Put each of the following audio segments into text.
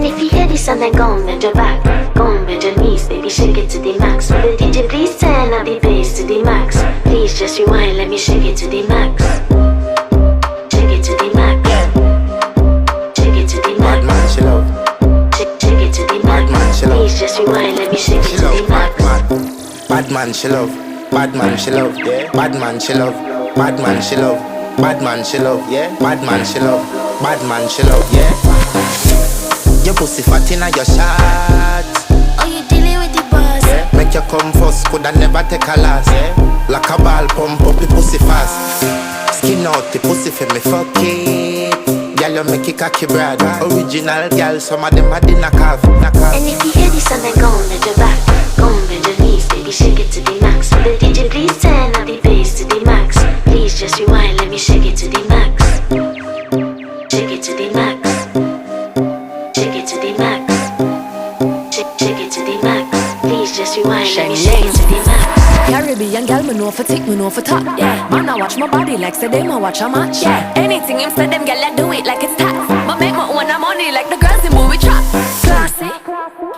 if you hear this sound, then go on, bend your back, go on, bend your knees, baby, shake it to the max. Will the DJ please turn up the bass to the max? Please just rewind, let me shake it to the max. Shake it to the max. Shake it to the max. Bad man, she love. Shake it to the max. Please just rewind, let me shake it to the max. Bad man, she love. Bad man, she love. Yeah. Bad man, she love. Bad man, she love. Bad man, she love. Yeah. Bad man, she love. Bad man, she love. Yeah. Your pussy fat inna your shot. Oh, you dealing with the boss? Yeah. Make you come first, coulda never take a last. Yeah. Like a ball, pump up the pussy fast. Skin out the pussy for me, fuck it. Girl, you make it cocky, brother. Original girl, some of them are the knockoff. And if you hear this sound, then go on, bend your back, go on, bend your knees, baby, shake it to the max. Will the DJ please turn up the bass to the max? Please just rewind, let me shake it to the max. Shake it to the max. Shake it to the max. Shake it to the max. Please just rewind, let me shake it to the max. Caribbean girl, me know for tick, me know for top. Yeah, man, I watch my body like say them, I watch a match. Yeah, anything him say them, girl, I do it like it's tax. But make my own money like the girls in movie trap. Classy,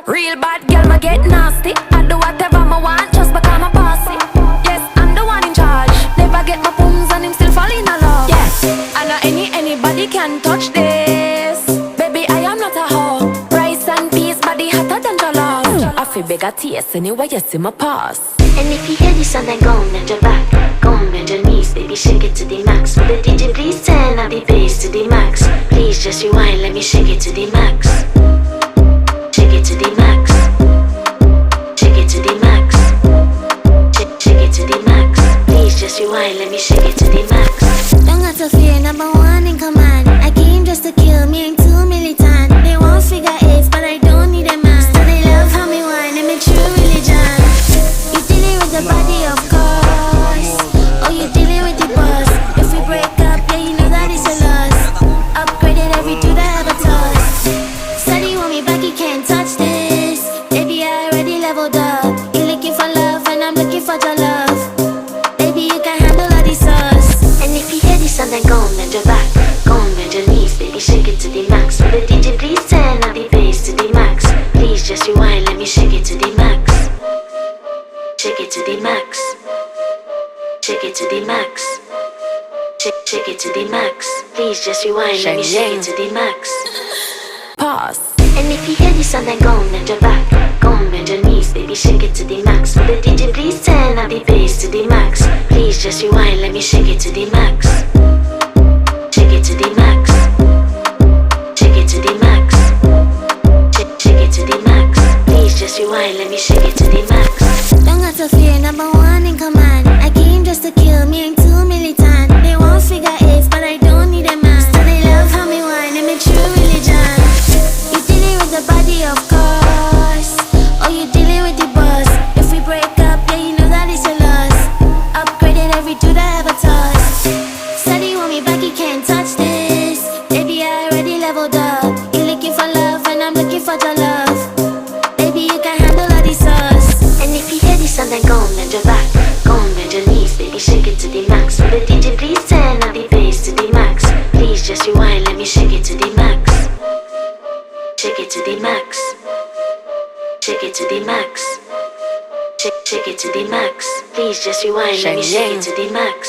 real bad girl, me get nasty. I do whatever I want just because I'm a bossy. Yes, I'm the one in charge. Never get my pums and him still fall in love. Yes, I know anybody can touch this. Baby, I am not a hoe. Rice and peas, body hotter than jollof. I feel bigger taste anyway, you see my pass. And if you hear this sound, then go on, bend your back, go on, bend your knees, baby, shake it to the max. Will the DJ please turn up the bass to the max? Please just rewind, let me shake it to the max. Shake it to the max. Shake it to the max. Shake it to the max. Please just rewind, let me shake it to the max. Don't got to fear, number one in command. I came just to kill, me ain't too militant. They won't figure eights, but I don't need a man. Still they love how me whine, I'm a true religion. You dealing with the body, of course. Oh, you dealing with the boss. If we break up, yeah, you know that it's a loss. Upgraded every dude I ever tossed. Steady want me back, you can't touch this. Baby, I already leveled up. You're looking for love, and I'm looking for your love. Baby, you can handle all the sauce. And if you hear this sound, then go on, bend your back, go on, bend your knees, baby, shake it to the max. Will the DJ please turn up the bass to the max? Please just rewind, let me shake it to the max. Shake it to the max. Shake it to the max. Shake it to the max. Please just rewind, let me shake it to the max. Pause. And if you hear this sound, then go on, bend your back, go on, bend your knees, baby, shake it to the max. Will the DJ please turn up the bass to the max? Please just rewind, let me shake it to the max. Shake it to the max. Shake it to the max. Shake it to the max. Please just rewind, let me shake it to the max. Don't got to fear, number one in command. I came just to kill, me ain't too militant. They won't figure eights, but I don't need a man. Still they love how me whine, I'm a true religion. You dealing with the body, of course. Oh, you dealing with the boss. If we break up, yeah, you know that it's a loss. Upgraded every dude I ever tossed. Steady want me back, you can't touch this. Baby, I already leveled up. You're looking for love, and I'm looking for your love. Baby, you can handle all the sauce. And if you hear this sound, then go on, bend your back, go on, bend your knees, baby, shake it to the max. Will the DJ please turn up the bass to the max? Please just rewind, let me shake it to the max. Shake it to the max. Shake it to the max. Shake it to the max. Please just rewind, let me shake it to the max.